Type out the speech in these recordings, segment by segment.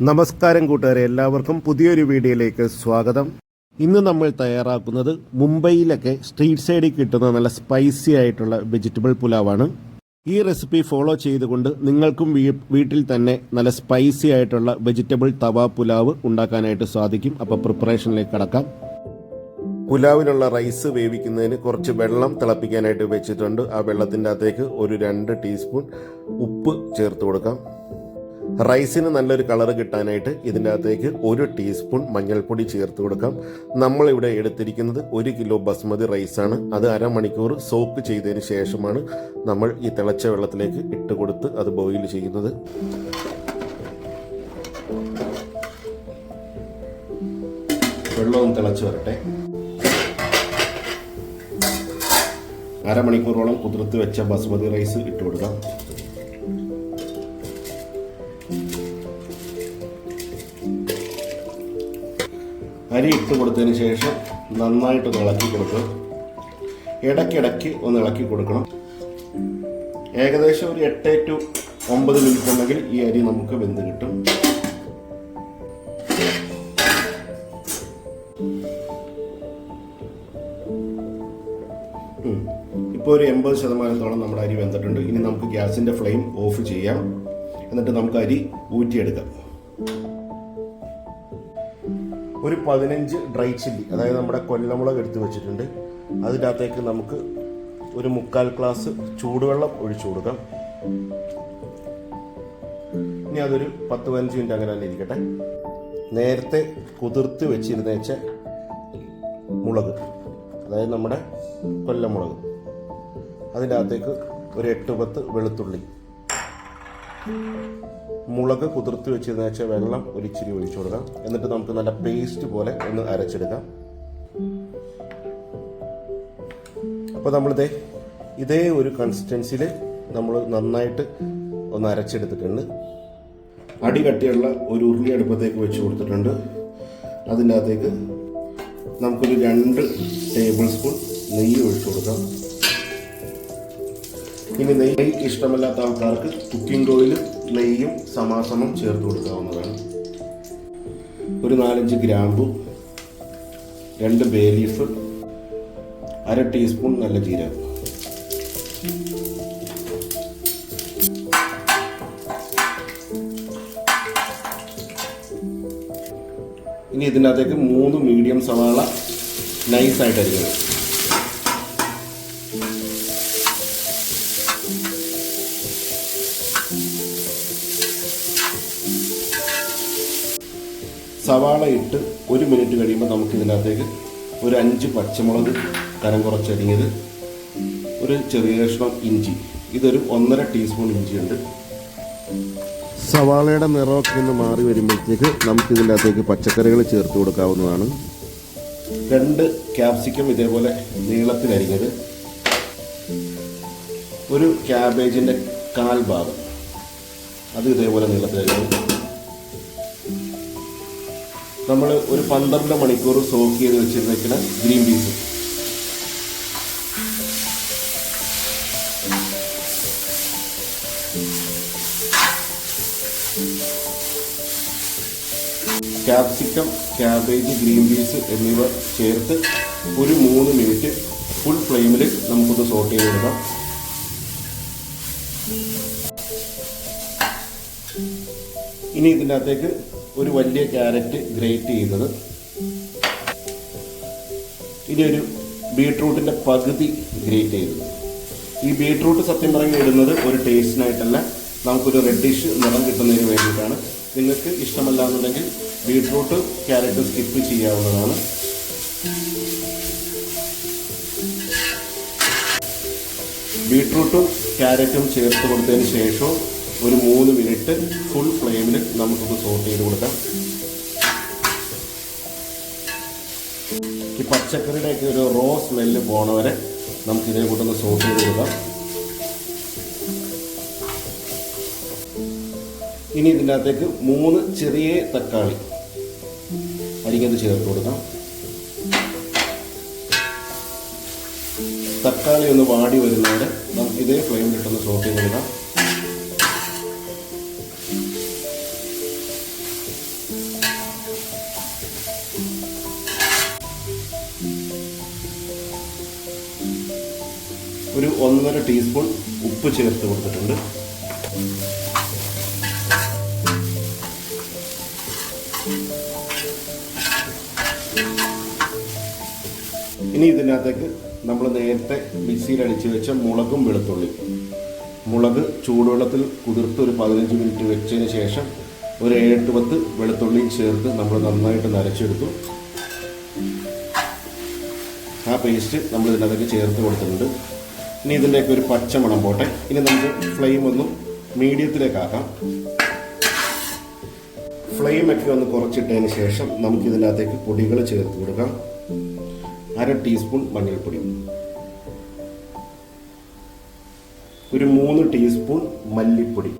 നമസ്കാരം കൂട്ടുകാരെ, എല്ലാവർക്കും പുതിയൊരു വീഡിയോയിലേക്ക് സ്വാഗതം. ഇന്ന് നമ്മൾ തയ്യാറാക്കുന്നത് മുംബൈയിലൊക്കെ സ്ട്രീറ്റ് സൈഡിൽ കിട്ടുന്ന നല്ല സ്പൈസി ആയിട്ടുള്ള വെജിറ്റബിൾ പുലാവാണ്. ഈ റെസിപ്പി ഫോളോ ചെയ്തുകൊണ്ട് നിങ്ങൾക്കും വീട്ടിൽ തന്നെ നല്ല സ്പൈസി ആയിട്ടുള്ള വെജിറ്റബിൾ തവ പുലാവ് ഉണ്ടാക്കാനായിട്ട് സാധിക്കും. അപ്പോൾ പ്രിപ്പറേഷനിലേക്ക് കടക്കാം. പുലാവിനുള്ള റൈസ് വേവിക്കുന്നതിന് കുറച്ച് വെള്ളം തിളപ്പിക്കാനായിട്ട് വെച്ചിട്ടുണ്ട്. ആ വെള്ളത്തിൻ്റെ അകത്തേക്ക് ഒരു 2 ടീസ്പൂൺ ഉപ്പ് ചേർത്ത് കൊടുക്കാം. റൈസിന് നല്ലൊരു കളർ കിട്ടാനായിട്ട് ഇതിൻ്റെ അകത്തേക്ക് 1 ടീസ്പൂൺ മഞ്ഞൾപ്പൊടി ചേർത്ത് കൊടുക്കാം. നമ്മളിവിടെ എടുത്തിരിക്കുന്നത് 1 കിലോ ബസ്മതി റൈസാണ്. അത് അരമണിക്കൂർ സോക്ക് ചെയ്തതിന് ശേഷമാണ് നമ്മൾ ഈ തിളച്ച വെള്ളത്തിലേക്ക് ഇട്ട് കൊടുത്ത് അത് ബോയിൽ ചെയ്യുന്നത്. വെള്ളവും തിളച്ച് വരട്ടെ. അരമണിക്കൂറോളം കുതിർത്ത് വെച്ച ബസ്മതി റൈസ് ഇട്ട് കൊടുക്കാം. അരി ഇട്ട് കൊടുത്തതിന് ശേഷം നന്നായിട്ട് ഇളക്കി കൊടുക്കുക. ഇടയ്ക്കിടയ്ക്ക് ഒന്ന് ഇളക്കി കൊടുക്കണം. ഏകദേശം ഒരു 8 to 9 മിനിറ്റ് ഉണ്ടെങ്കിൽ ഈ അരി നമുക്ക് വെന്ത് കിട്ടും. ഇപ്പോൾ ഒരു 80% നമ്മുടെ അരി വെന്തിട്ടുണ്ട്. ഇനി നമുക്ക് ഗ്യാസിൻ്റെ ഫ്ലെയിം ഓഫ് ചെയ്യാം. എന്നിട്ട് നമുക്ക് അരി ഊറ്റിയെടുക്കാം. ഒരു 15 ഡ്രൈ ചില്ലി, അതായത് നമ്മുടെ കൊല്ലമുളക് എടുത്ത് വെച്ചിട്ടുണ്ട്. അതിൻ്റെ അകത്തേക്ക് നമുക്ക് ഒരു 3/4 ഗ്ലാസ് ചൂടുവെള്ളം ഒഴിച്ചു കൊടുക്കാം. ഇനി അതൊരു 10-15 മിനിറ്റ് അങ്ങനെ തന്നെ ഇരിക്കട്ടെ. നേരത്തെ കുതിർത്ത് വെച്ചിരുന്നേച്ച മുളക്, അതായത് നമ്മുടെ കൊല്ലമുളക്, അതിൻ്റെ അകത്തേക്ക് ഒരു 8-10 വെളുത്തുള്ളി, മുളക് കുതിർത്ത് വെച്ചിരുന്ന വെള്ളം ഒരിച്ചിരി ഒഴിച്ചു കൊടുക്കാം. എന്നിട്ട് നമുക്ക് നല്ല പേസ്റ്റ് പോലെ ഒന്ന് അരച്ചെടുക്കാം. അപ്പോൾ നമ്മളിതേ ഇതേ ഒരു കൺസിസ്റ്റൻസിയിൽ നമ്മൾ നന്നായിട്ട് ഒന്ന് അരച്ചെടുത്തിട്ടുണ്ട്. അടി കട്ടിയുള്ള ഒരു ഉരുളി അടുപ്പത്തേക്ക് വെച്ച് കൊടുത്തിട്ടുണ്ട്. അതിൻ്റെ അകത്തേക്ക് നമുക്കൊരു 2 ടേബിൾ സ്പൂൺ നെയ്യ് ഒഴിച്ചു കൊടുക്കാം. ഇനി നെയ്യ് ഇഷ്ടമല്ലാത്ത ആൾക്കാർക്ക് കുക്കിംഗ് ഓയിലും നെയ്യും സമാസമം ചേർത്ത് കൊടുക്കാവുന്നതാണ്. ഒരു 4-5 ഗ്രാമ്പു, 2 ബേ ലീഫ്, 1/2 ടീസ്പൂൺ നല്ല ജീരകം. ഇനി ഇതിൻ്റെ അകത്തേക്ക് 3 മീഡിയം സവാള നൈസായിട്ട് അരിഞ്ഞത്, സവാള ഇട്ട് 1 മിനിറ്റ് കഴിയുമ്പോൾ നമുക്ക് ഇതിനകത്തേക്ക് ഒരു 5 പച്ചമുളക് കനം കുറച്ചരിഞ്ഞത്, ഒരു ചെറിയ കഷ്ണം ഇഞ്ചി, ഇതൊരു 1.5 ടീസ്പൂൺ ഇഞ്ചിയുണ്ട്. സവാളയുടെ നിറമൊക്കെ ഒന്ന് മാറി വരുമ്പോഴത്തേക്ക് നമുക്ക് ഇതിൻ്റെ അകത്തേക്ക് പച്ചക്കറികൾ ചേർത്ത് കൊടുക്കാവുന്നതാണ്. 2 ക്യാപ്സിക്കം ഇതേപോലെ നീളത്തിലരിഞ്ഞത്, ഒരു ക്യാബേജിൻ്റെ 1/4 ഭാഗം അത് ഇതേപോലെ നീളത്തിലരിഞ്ഞത്. നമ്മൾ ഒരു 12 മണിക്കൂർ സോക്ക് ചെയ്ത് വെച്ചിരുന്ന green peas, capsicum, cabbage, green peas എന്നിവ ചേർത്ത് ഒരു 3 മിനിറ്റ് ഫുൾ ഫ്ലെയിമിൽ നമുക്കൊന്ന് സോട്ട് ചെയ്ത് കൊടുക്കാം. ഇനി ഇതിൻ്റെ അകത്തേക്ക് ഒരു വലിയ ക്യാരറ്റ് ഗ്രേറ്റ് ചെയ്തത്, ഇനി ഒരു ബീട്രൂട്ടിൻ്റെ പകുതി ഗ്രേറ്റ് ചെയ്തത്. ഈ ബീട്രൂട്ട് സത്യം പറഞ്ഞ് ഇടുന്നത് ഒരു ടേസ്റ്റിനായിട്ടല്ല, നമുക്കൊരു റെഡിഷ് നിറം കിട്ടുന്നതിന് വേണ്ടിയിട്ടാണ്. നിങ്ങൾക്ക് ഇഷ്ടമല്ല എന്നുണ്ടെങ്കിൽ ബീട്രൂട്ട് ക്യാരറ്റ് സ്കിപ്പ് ചെയ്യാവുന്നതാണ്. ബീട്രൂട്ടും ക്യാരറ്റും ചേർത്ത് കൊടുത്തതിന് ശേഷം ഒരു 3 മിനിറ്റ് ഫുൾ ഫ്ലെയിമിൽ നമുക്കൊന്ന് സോട്ട് ചെയ്ത് കൊടുക്കാം. ഈ പച്ചക്കറിയുടെയൊക്കെ ഒരു റോ സ്മെല്ല് പോണ വരെ നമുക്ക് ഇതേ കൂട്ടൊന്ന് സോട്ട് ചെയ്ത് കൊടുക്കാം. ഇനി ഇതിൻ്റെ അകത്തേക്ക് 3 ചെറിയ തക്കാളി അരിഞ്ഞത് ചേർത്ത് കൊടുക്കാം. തക്കാളി ഒന്ന് വാടി വരുന്നവരെ നമുക്ക് ഇതേ ഫ്ലെയിമിലിട്ടൊന്ന് സോട്ട് ചെയ്ത് കൊടുക്കാം. ഒരു 1.5 ടീസ്പൂൺ ഉപ്പ് ചേർത്ത് കൊടുത്തിട്ടുണ്ട്. ഇനി ഇതിനകത്തേക്ക് നമ്മൾ നേരത്തെ മിക്സിയിൽ അടിച്ച് വെച്ച മുളകും വെളുത്തുള്ളി, മുളക് ചൂടുവെള്ളത്തിൽ കുതിർത്ത് ഒരു 15 മിനിറ്റ് വെച്ചതിന് ശേഷം ഒരു 7-10 വെളുത്തുള്ളിയും ചേർത്ത് നമ്മൾ നന്നായിട്ട് നരച്ചെടുത്തു. ആ പേസ്റ്റ് നമ്മൾ ഇതിനകത്തേക്ക് ചേർത്ത് കൊടുത്തിട്ടുണ്ട്. ഇനി ഇതിൻ്റെയൊക്കെ ഒരു പച്ചമണം പോട്ടെ. ഇനി നമുക്ക് ഫ്ലെയിം ഒന്ന് മീഡിയത്തിലേക്കാക്കാം. ഫ്ലെയിമൊക്കെ ഒന്ന് കുറച്ചിട്ടതിന് ശേഷം നമുക്കിതിനകത്തേക്ക് പൊടികൾ ചേർത്ത് കൊടുക്കാം. 1/2 ടീസ്പൂൺ മഞ്ഞൾപ്പൊടി, ഒരു 3 ടീസ്പൂൺ മല്ലിപ്പൊടി,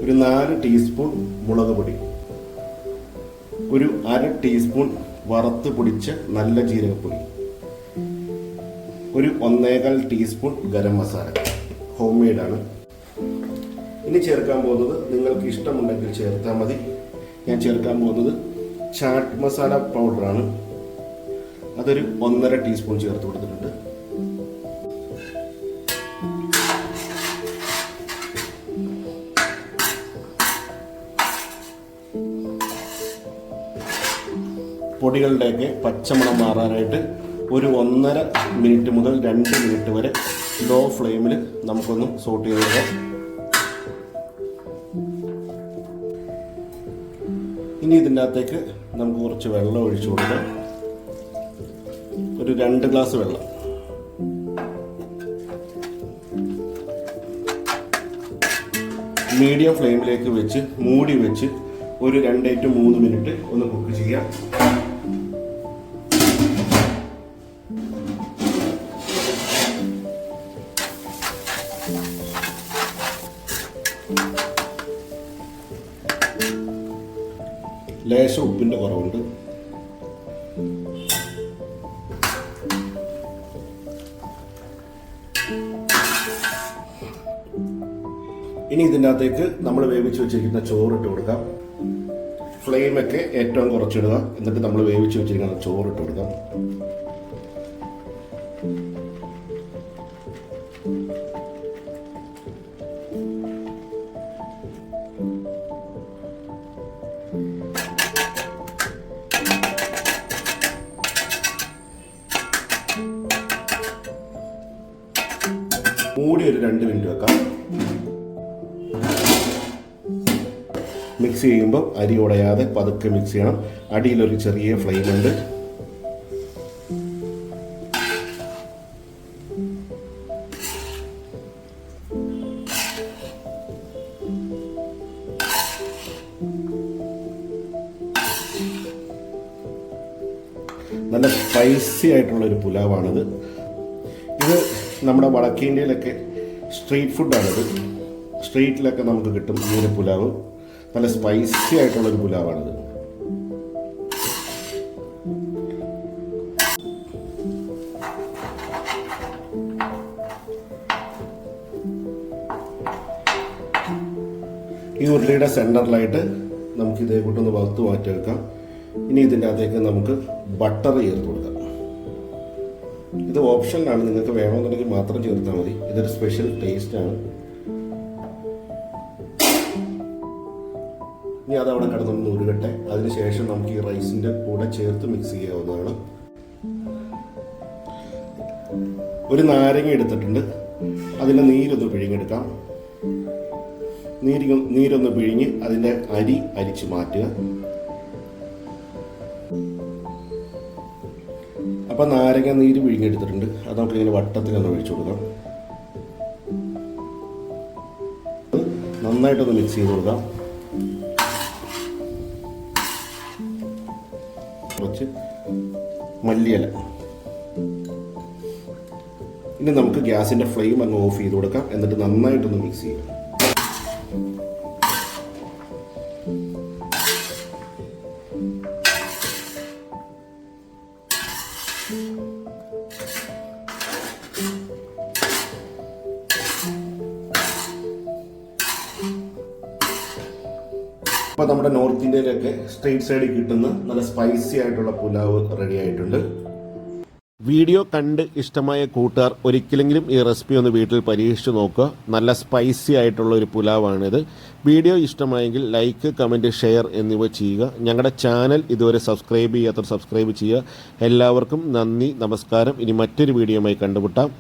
ഒരു 4 ടീസ്പൂൺ മുളക് പൊടി, ഒരു 1/2 ടീസ്പൂൺ വറുത്ത് പൊടിച്ച നല്ല ജീരകപ്പൊടി, ഒരു 1.25 ടീസ്പൂൺ ഗരം മസാല, ഹോം മെയ്ഡാണ്. ഇനി ചേർക്കാൻ പോകുന്നത് നിങ്ങൾക്ക് ഇഷ്ടമുണ്ടെങ്കിൽ ചേർത്താൽ മതി. ഞാൻ ചേർക്കാൻ പോകുന്നത് ചാട്ട് മസാല പൗഡറാണ്. അതൊരു 1.5 ടീസ്പൂൺ ചേർത്ത് കൊടുത്തിട്ടുണ്ട്. പൊടികളുടെയൊക്കെ പച്ചമണം മാറാനായിട്ട് ഒരു 1.5 മിനിറ്റ് മുതൽ 2 മിനിറ്റ് വരെ ലോ ഫ്ലെയിമിൽ നമുക്കൊന്ന് സോട്ട് ചെയ്ത് കൊടുക്കാം. ഇനി ഇതിൻ്റെ അകത്തേക്ക് നമുക്ക് കുറച്ച് വെള്ളം ഒഴിച്ചു കൊടുക്കാം. ഒരു 2 ഗ്ലാസ് വെള്ളം. മീഡിയം ഫ്ലെയിമിലേക്ക് വെച്ച് മൂടി വെച്ച് ഒരു 2 to 3 മിനിറ്റ് ഒന്ന് കുക്ക് ചെയ്യാം. ലേശം ഉപ്പിൻ്റെ കുറവുണ്ട്. ഇനി ഇതിൻ്റെ അകത്തേക്ക് നമ്മൾ വേവിച്ച് വെച്ചിരിക്കുന്ന ചോറിട്ട് കൊടുക്കാം. ഫ്ലെയിമൊക്കെ ഏറ്റവും കുറച്ചിടുക. എന്നിട്ട് നമ്മൾ വേവിച്ച് വെച്ചിരിക്കുന്ന ചോറിട്ട് കൊടുക്കാം. മൂടി ഒരു 2 മിനിറ്റ് വെക്കാം. മിക്സ് ചെയ്യുമ്പോൾ അരി ഉടയാതെ പതുക്കെ മിക്സ് ചെയ്യണം. അടിയിലൊരു ചെറിയ ഫ്ലെയിം ഉണ്ട്. നല്ല സ്പൈസി ആയിട്ടുള്ളൊരു പുലാവാണിത്. ഇത് നമ്മുടെ വടക്കേ ഇന്ത്യയിലൊക്കെ സ്ട്രീറ്റ് ഫുഡാണിത്. സ്ട്രീറ്റിലൊക്കെ നമുക്ക് കിട്ടും ഈ ഒരു പുലാവ്. നല്ല സ്പൈസി ആയിട്ടുള്ളൊരു പുലാവാണിത്. ഈ ഉരുളിയുടെ സെൻറ്ററിലായിട്ട് നമുക്ക് ഇതേ കൂട്ടൊന്ന് വറുത്ത് മാറ്റി വെക്കാം. ഇനി ഇതിൻ്റെ അകത്തേക്ക് നമുക്ക് ബട്ടർ ചേർത്ത് കൊടുക്കാം. ഇത് ഓപ്ഷനിലാണ്, നിങ്ങൾക്ക് വേണമെന്നുണ്ടെങ്കിൽ മാത്രം ചേർത്താൽ മതി. ഇതൊരു സ്പെഷ്യൽ ടേസ്റ്റാണ്. ഇനി അതവിടെ കിടന്നൊന്ന് ഉരുകട്ടെ. അതിനുശേഷം നമുക്ക് ഈ റൈസിൻ്റെ കൂടെ ചേർത്ത് മിക്സ് ചെയ്യാവുന്നതാണ്. ഒരു നാരങ്ങ എടുത്തിട്ടുണ്ട്. അതിൻ്റെ നീരൊന്ന് പിഴിഞ്ഞെടുക്കാം. നീരൊന്ന് പിഴിഞ്ഞ് അതിൻ്റെ അരിച്ച് മാറ്റുക. അപ്പം നാരങ്ങ നീര് പിഴിഞ്ഞെടുത്തിട്ടുണ്ട്. അത് നമുക്കിങ്ങനെ വട്ടത്തിലൊന്ന് ഒഴിച്ചു കൊടുക്കാം. നന്നായിട്ടൊന്ന് മിക്സ് ചെയ്ത് കൊടുക്കാം. കുറച്ച് മല്ലിയില. ഇനി നമുക്ക് ഗ്യാസിൻ്റെ ഫ്ലെയിം അങ്ങ് ഓഫ് ചെയ്ത് കൊടുക്കാം. എന്നിട്ട് നന്നായിട്ടൊന്ന് മിക്സ് ചെയ്യാം. അപ്പോൾ നമ്മുടെ നോർത്ത് ഇന്ത്യയിലൊക്കെ സ്ട്രീറ്റ് സൈഡിൽ കിട്ടുന്ന നല്ല സ്പൈസി ആയിട്ടുള്ള പുലാവ് റെഡി ആയിട്ടുണ്ട്. വീഡിയോ കണ്ട് ഇഷ്ടമായ കൂട്ടുകാർ ഒരിക്കലെങ്കിലും ഈ റെസിപ്പി ഒന്ന് വീട്ടിൽ പരീക്ഷിച്ച് നോക്കുക. നല്ല സ്പൈസി ആയിട്ടുള്ള ഒരു പുലാവാണിത്. വീഡിയോ ഇഷ്ടമായെങ്കിൽ ലൈക്ക്, കമൻറ്റ്, ഷെയർ എന്നിവ ചെയ്യുക. ഞങ്ങളുടെ ചാനൽ ഇതുവരെ സബ്സ്ക്രൈബ് ചെയ്യാത്തവർ സബ്സ്ക്രൈബ് ചെയ്യുക. എല്ലാവർക്കും നന്ദി, നമസ്കാരം. ഇനി മറ്റൊരു വീഡിയോയുമായി കണ്ടുമുട്ടാം.